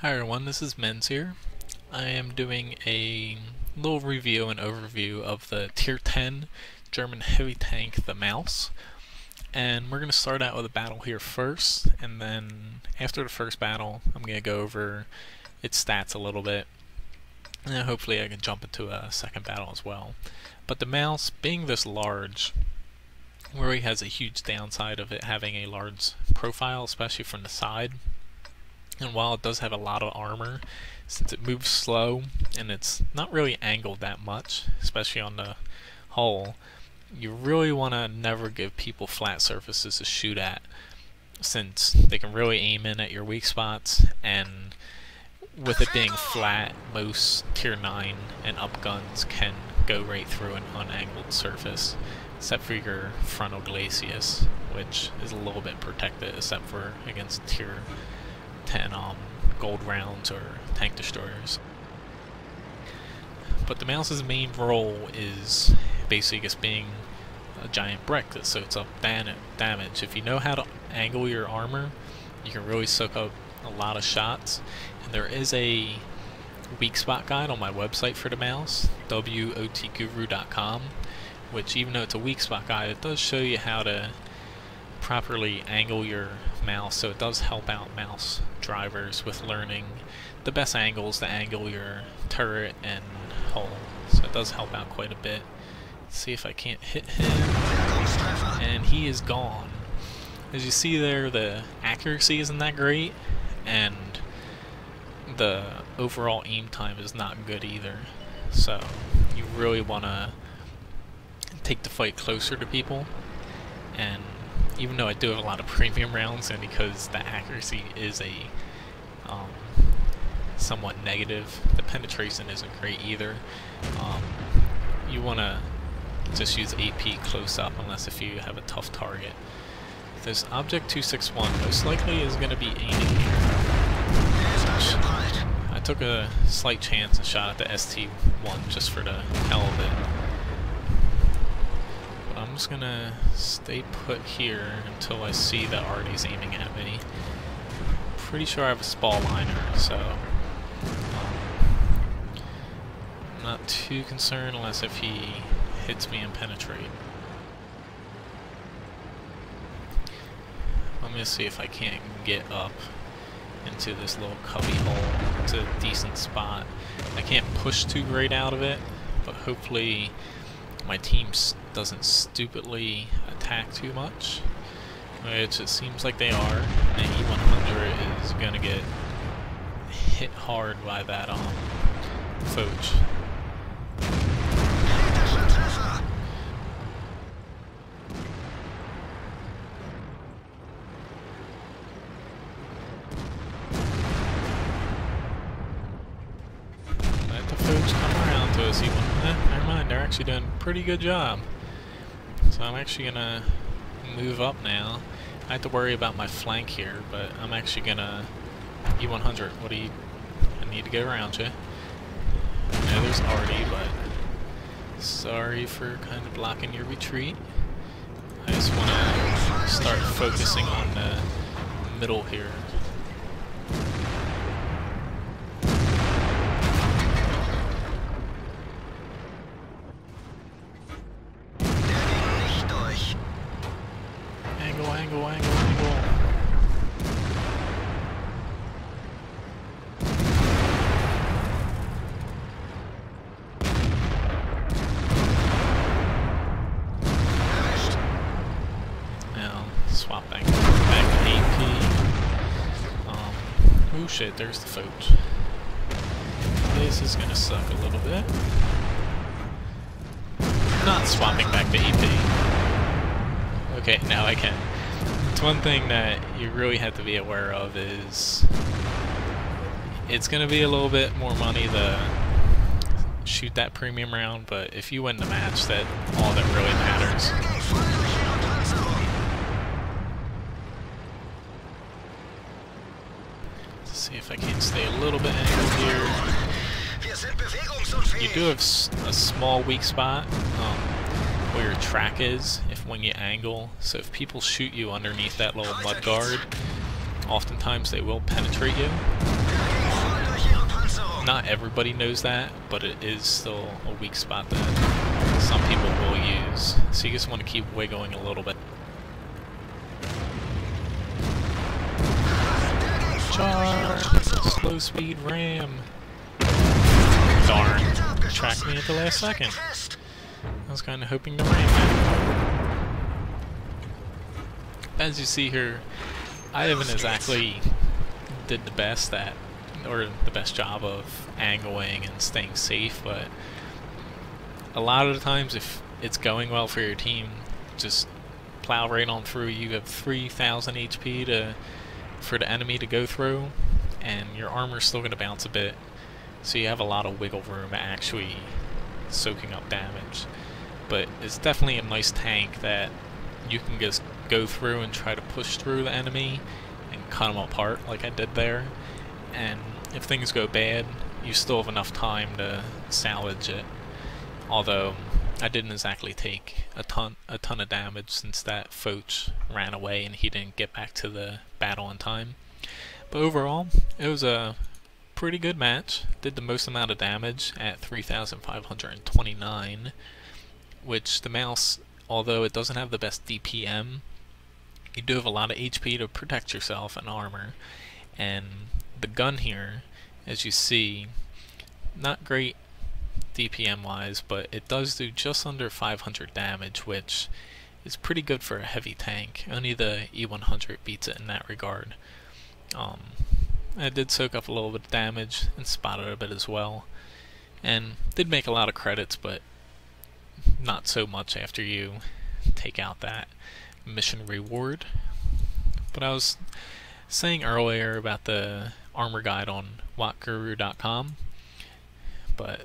Hi everyone, this is Menz here. I am doing a little review and overview of the Tier 10 German heavy tank, the Maus. And we're going to start out with a battle here first, and then after the first battle, I'm going to go over its stats a little bit. And then hopefully I can jump into a second battle as well. But the Maus, being this large, really has a huge downside of it having a large profile, especially from the side. And while it does have a lot of armor, since it moves slow and it's not really angled that much, especially on the hull, you really want to never give people flat surfaces to shoot at, since they can really aim in at your weak spots, and with it being flat, most Tier 9 and up guns can go right through an unangled surface, except for your frontal Glacius, which is a little bit protected except for against Tier 10 gold rounds or tank destroyers. But the Maus's main role is basically just being a giant brick that soaks up damage. If you know how to angle your armor, you can really soak up a lot of shots. And there is a weak spot guide on my website for the Maus, wotguru.com, which, even though it's a weak spot guide, it does show you how to properly angle your Maus, so it does help out Maus drivers with learning the best angles to angle your turret and hull. So it does help out quite a bit. Let's see if I can't hit him, and he is gone. As you see there, the accuracy isn't that great, and the overall aim time is not good either. So you really want to take the fight closer to people, and even though I do have a lot of premium rounds, and because the accuracy is a somewhat negative, the penetration isn't great either. You want to just use AP close up, unless if you have a tough target. This Object 261 most likely is going to be aiming here. I took a slight chance and shot at the ST1 just for the hell of it. I'm just gonna stay put here until I see that Artie's aiming at me. Pretty sure I have a spall liner, so I'm not too concerned unless if he hits me and penetrate. Let me see if I can't get up into this little cubby hole. It's a decent spot. I can't push too great out of it, but hopefully my team doesn't stupidly attack too much, which it seems like they are. And E100 is gonna get hit hard by that Foch. Let the Foch come around to us. Never mind, they're actually doing a pretty good job. So I'm actually gonna move up now. I have to worry about my flank here, but I'm actually gonna E100. I need to get around you. I know there's Artie, but sorry for kind of blocking your retreat. I just want to start focusing on the middle here. Angle. Now, swap back to AP. Oh shit, there's the Foch. This is gonna suck a little bit. Not swapping back to AP. Okay, now I can. It's one thing that you really have to be aware of is it's going to be a little bit more money to shoot that premium round, but if you win the match, that's all that really matters. Let's see if I can stay a little bit angled here. You do have a small weak spot where your track is when you angle, so if people shoot you underneath that little mud guard, oftentimes they will penetrate you. Not everybody knows that, but it is still a weak spot that some people will use. So you just want to keep wiggling a little bit. Charge! Slow speed ram! Darn. Tracked me at the last second. I was kind of hoping to ram that. As you see here, I haven't exactly did the best at, or the best job of angling and staying safe, but a lot of the times if it's going well for your team, just plow right on through. You have 3,000 HP for the enemy to go through, and your armor's still going to bounce a bit, so you have a lot of wiggle room actually soaking up damage. But it's definitely a nice tank that you can just go through and try to push through the enemy and cut them apart like I did there, and if things go bad, you still have enough time to salvage it. Although I didn't exactly take a ton of damage since that Foch ran away and he didn't get back to the battle in time. But overall, it was a pretty good match. Did the most amount of damage at 3,529, which the mouse, although it doesn't have the best DPM, you do have a lot of HP to protect yourself and armor. And the gun here, as you see, not great DPM wise, but it does do just under 500 damage, which is pretty good for a heavy tank. Only the E100 beats it in that regard. I did soak up a little bit of damage and spotted a bit as well, and did make a lot of credits, but not so much after you take out that mission reward. But I was saying earlier about the armor guide on wattguru.com, but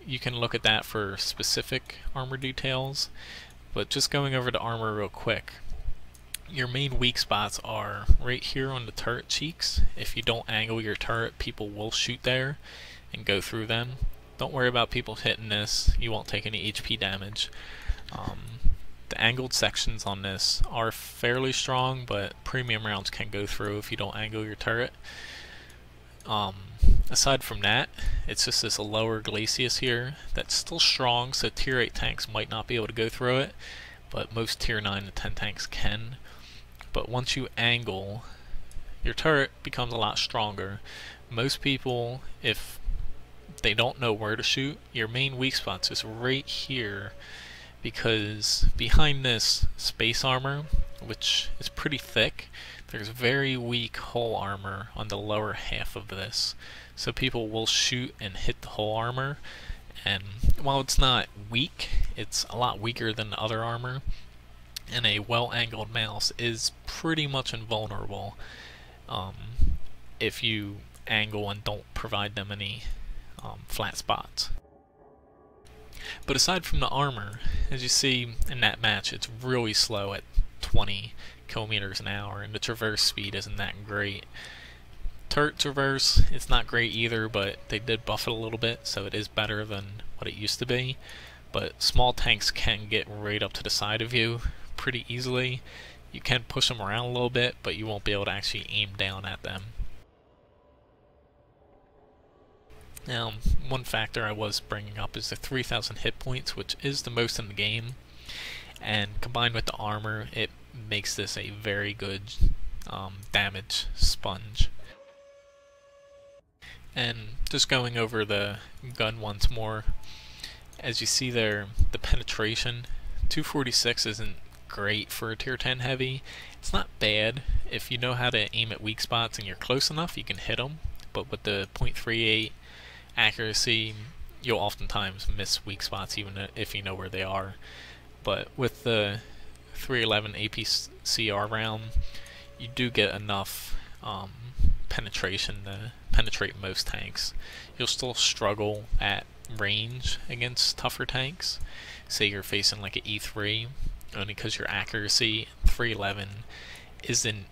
you can look at that for specific armor details. But just going over the armor real quick, your main weak spots are right here on the turret cheeks. If you don't angle your turret, people will shoot there and go through them. Don't worry about people hitting this, you won't take any HP damage. The angled sections on this are fairly strong, but premium rounds can go through if you don't angle your turret. Aside from that, it's just this lower glacis here that's still strong, so tier 8 tanks might not be able to go through it, but most tier 9 to 10 tanks can. But once you angle, your turret becomes a lot stronger. Most people, if they don't know where to shoot, your main weak spots is right here, because behind this space armor, which is pretty thick, there's very weak hull armor on the lower half of this. So people will shoot and hit the hull armor, and while it's not weak, it's a lot weaker than the other armor, and a well-angled mouse is pretty much invulnerable if you angle and don't provide them any flat spots. But aside from the armor, as you see in that match, it's really slow at 20 kilometers an hour, and the traverse speed isn't that great. Turret traverse, it's not great either, but they did buff it a little bit, so it is better than what it used to be. But small tanks can get right up to the side of you pretty easily. You can push them around a little bit, but you won't be able to actually aim down at them. Now, one factor I was bringing up is the 3,000 hit points, which is the most in the game, and combined with the armor, it makes this a very good damage sponge. And just going over the gun once more, as you see there, the penetration, 246 isn't great for a tier 10 heavy. It's not bad. If you know how to aim at weak spots and you're close enough, you can hit them, but with the .38 accuracy, you'll oftentimes miss weak spots even if you know where they are. But with the 311 APCR round, you do get enough penetration to penetrate most tanks. You'll still struggle at range against tougher tanks. Say you're facing like an E3, only because your accuracy 311 isn't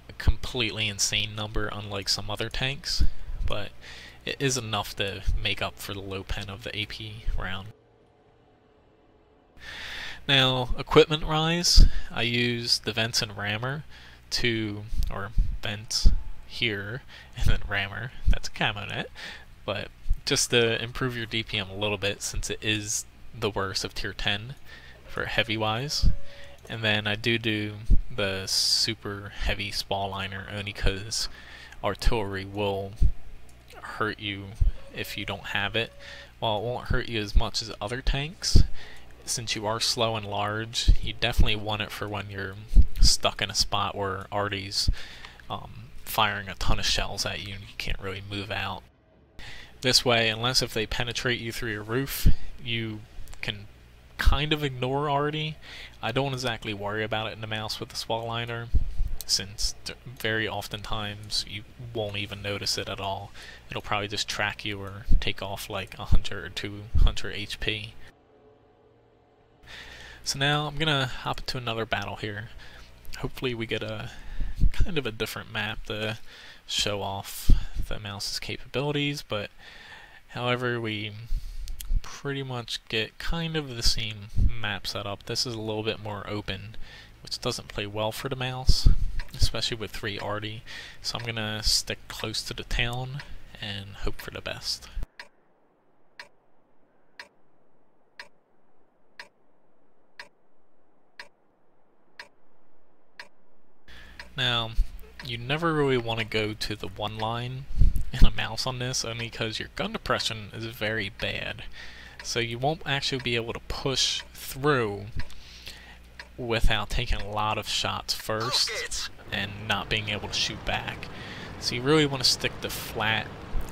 a completely insane number unlike some other tanks, but it is enough to make up for the low pen of the AP round. Now, equipment rise, I use the vents and rammer or vents here, and then rammer, that's a camo net, but just to improve your DPM a little bit, since it is the worst of tier 10 for heavy wise. And then I do the super heavy spall liner only because artillery will hurt you if you don't have it. While it won't hurt you as much as other tanks, since you are slow and large, you definitely want it for when you're stuck in a spot where Artie's firing a ton of shells at you and you can't really move out. This way, unless if they penetrate you through your roof, you can kind of ignore Artie. I don't exactly worry about it in the mouse with the spall liner, since very oftentimes you won't even notice it at all. It'll probably just track you or take off like 100 or 200 HP. So now I'm gonna hop into another battle here. Hopefully we get a kind of a different map to show off the mouse's capabilities, but however we pretty much get kind of the same map setup. This is a little bit more open, which doesn't play well for the mouse, especially with 3 Artie. So I'm gonna stick close to the town and hope for the best. Now, you never really want to go to the one line in a mouse on this, only because your gun depression is very bad. So you won't actually be able to push through without taking a lot of shots first and not being able to shoot back. So you really want to stick to flat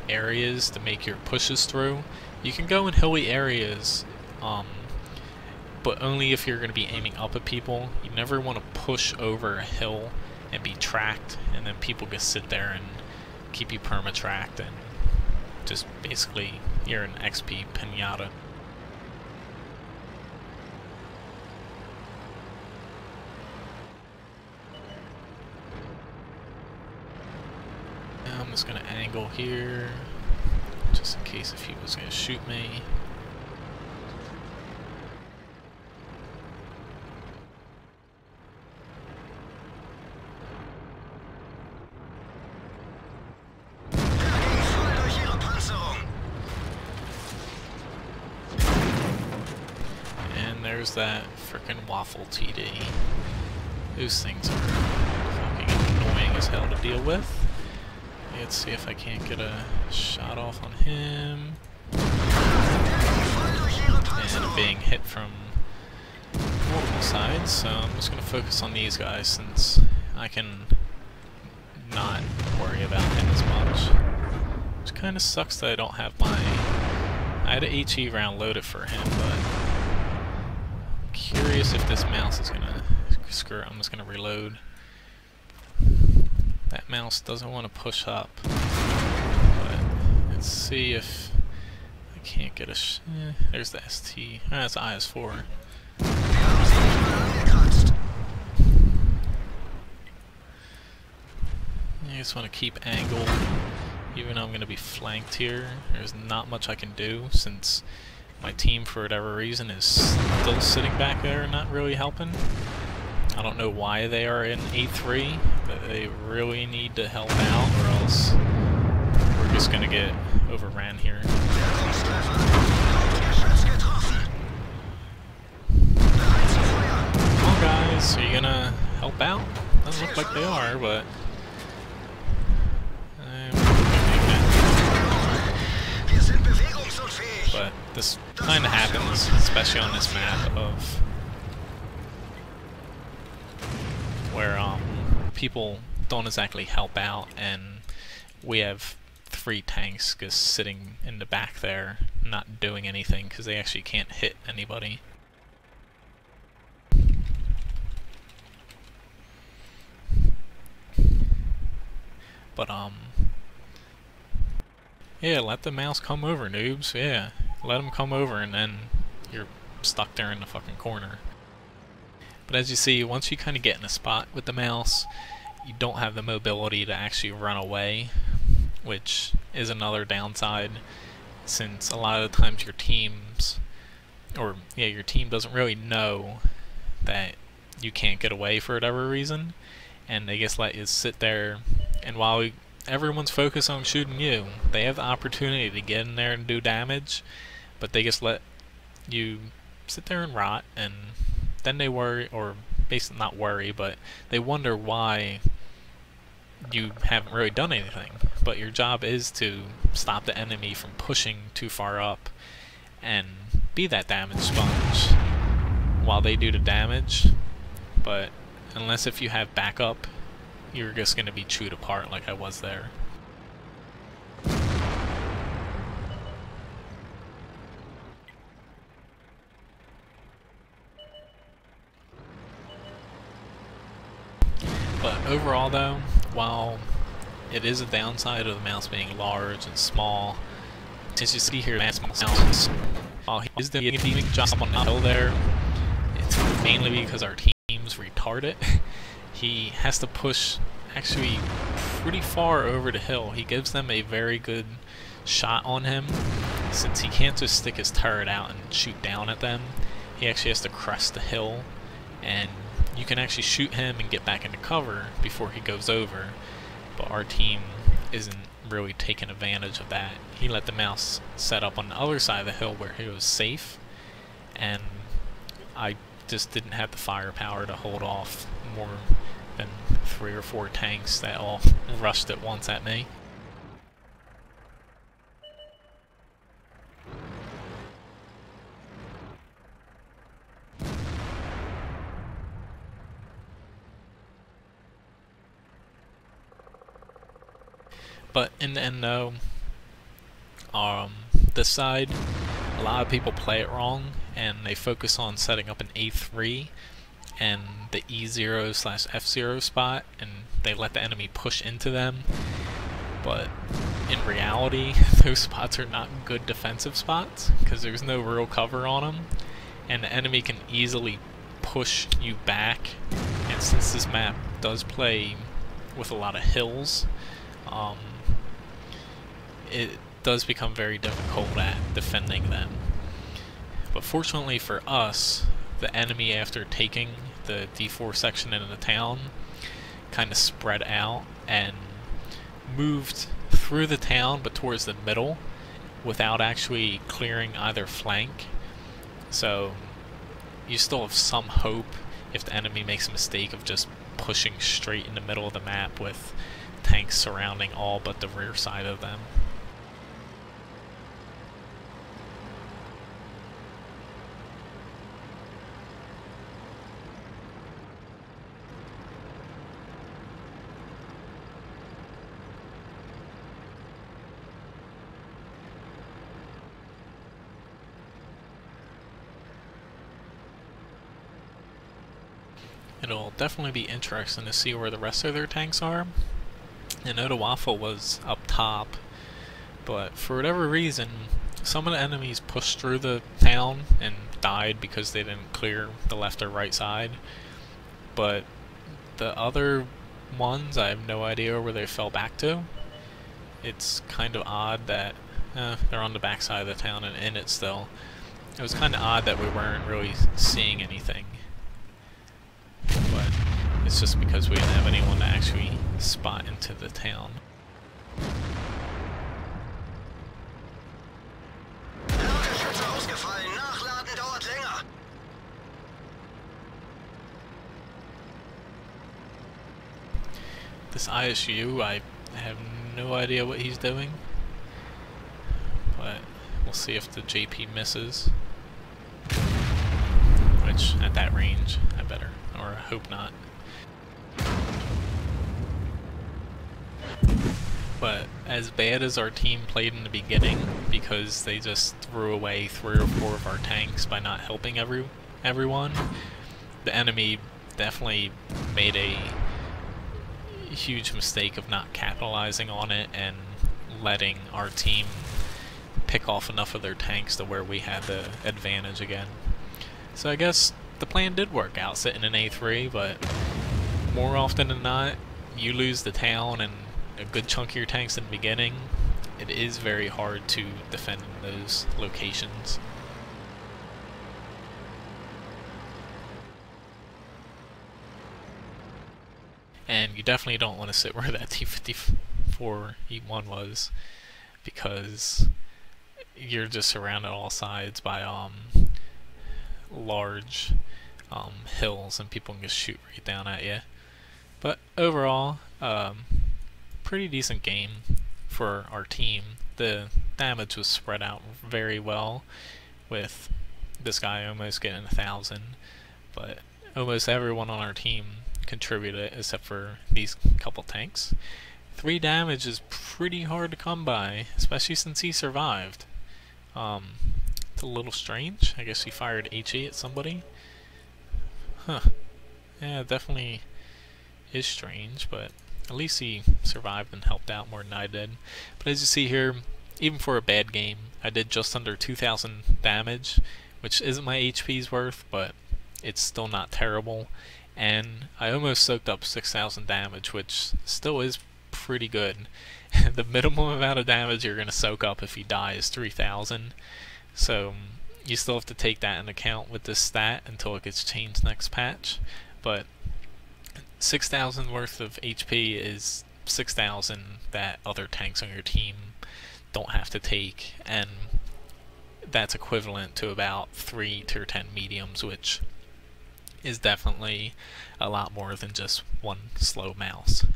areas to make your pushes through. You can go in hilly areas, but only if you're going to be aiming up at people. You never want to push over a hill and be tracked, and then people can sit there and keep you perma-tracked, and just basically you're an XP pinata. Now I'm just going to angle here, just in case if he was going to shoot me. There's that frickin' waffle TD. Those things are fucking annoying as hell to deal with. Let's see if I can't get a shot off on him. And being hit from multiple sides, so I'm just gonna focus on these guys since I can not worry about him as much. Which kinda sucks that I don't have my... I had an HE round loaded for him, but curious if this mouse is gonna screw it. I'm just gonna reload. That mouse doesn't want to push up, but let's see if I can't get a there's the ST. That's IS4. I just want to keep angled, even though I'm gonna be flanked here. There's not much I can do since my team, for whatever reason, is still sitting back there and not really helping. I don't know why they are in A3, but they really need to help out, or else we're just gonna get overran here. Come on, guys, are you gonna help out? Doesn't look like they are, but but this kind of happens, especially on this map of where people don't exactly help out, and we have 3 tanks just sitting in the back there not doing anything because they actually can't hit anybody. But yeah, let the mouse come over, noobs. Yeah, let him come over, and then you're stuck there in the fucking corner. But as you see, once you kind of get in a spot with the mouse, you don't have the mobility to actually run away, which is another downside, since a lot of the times your teams, or yeah, your team doesn't really know that you can't get away for whatever reason, and they just let you sit there, and while everyone's focused on shooting you. They have the opportunity to get in there and do damage, but they just let you sit there and rot, and then they worry, or basically not worry, but they wonder why you haven't really done anything. But your job is to stop the enemy from pushing too far up and be that damage sponge while they do the damage. But unless if you have backup, you're just going to be chewed apart like I was there. But overall though, while it is a downside of the mouse being large and small, as you see here, mouse, while he is doing a decent job on the hill there, it's mainly because our team's retarded. He has to push actually pretty far over the hill. He gives them a very good shot on him, since he can't just stick his turret out and shoot down at them. He actually has to crest the hill, and you can actually shoot him and get back into cover before he goes over. But our team isn't really taking advantage of that. He let the mouse set up on the other side of the hill where he was safe, and I just didn't have the firepower to hold off more than 3 or 4 tanks that all rushed at once at me. But in the end though, this side, a lot of people play it wrong, and they focus on setting up an A3 and the E0/F0 spot, and they let the enemy push into them. But in reality, those spots are not good defensive spots, because there's no real cover on them, and the enemy can easily push you back. And since this map does play with a lot of hills, it does become very difficult at defending them. But fortunately for us, the enemy, after taking the D4 section into the town, kind of spread out and moved through the town but towards the middle without actually clearing either flank. So you still have some hope if the enemy makes a mistake of just pushing straight in the middle of the map with tanks surrounding all but the rear side of them. It'll definitely be interesting to see where the rest of their tanks are. I know the Waffle was up top, but for whatever reason, some of the enemies pushed through the town and died because they didn't clear the left or right side. But the other ones, I have no idea where they fell back to. It's kind of odd that they're on the back side of the town and in it still. It was kind of odd that we weren't really seeing anything. But it's just because we didn't have anyone to actually spot into the town. This ISU, I have no idea what he's doing, but we'll see if the JP misses. Which, at that range, I better, or I hope not. But as bad as our team played in the beginning, because they just threw away 3 or 4 of our tanks by not helping everyone, the enemy definitely made a huge mistake of not capitalizing on it and letting our team pick off enough of their tanks to where we had the advantage again. So I guess the plan did work out, sitting in A3, but more often than not, you lose the town and a good chunk of your tanks in the beginning. It is very hard to defend in those locations. And you definitely don't want to sit where that 4 E1 was, because you're just surrounded on all sides by large hills, and people can just shoot right down at you. But overall, pretty decent game for our team. The damage was spread out very well, with this guy almost getting 1,000, but almost everyone on our team contributed except for these couple tanks. 3 damage is pretty hard to come by, especially since he survived. It's a little strange. I guess he fired HE at somebody. Huh. Yeah, definitely is strange, but at least he survived and helped out more than I did. But as you see here, even for a bad game, I did just under 2,000 damage, which isn't my HP's worth, but it's still not terrible. And I almost soaked up 6,000 damage, which still is pretty good. The minimum amount of damage you're going to soak up if you die is 3,000. So you still have to take that into account with this stat until it gets changed next patch. But 6,000 worth of HP is 6,000 that other tanks on your team don't have to take, and that's equivalent to about 3 tier 10 mediums, which is definitely a lot more than just one slow mouse.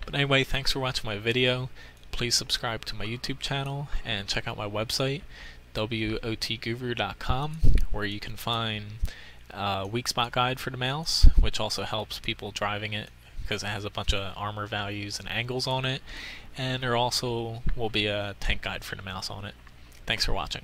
But anyway, thanks for watching my video. Please subscribe to my YouTube channel and check out my website, wotguru.com, where you can find a weak spot guide for the mouse, which also helps people driving it because it has a bunch of armor values and angles on it, and there also will be a tank guide for the mouse on it. Thanks for watching.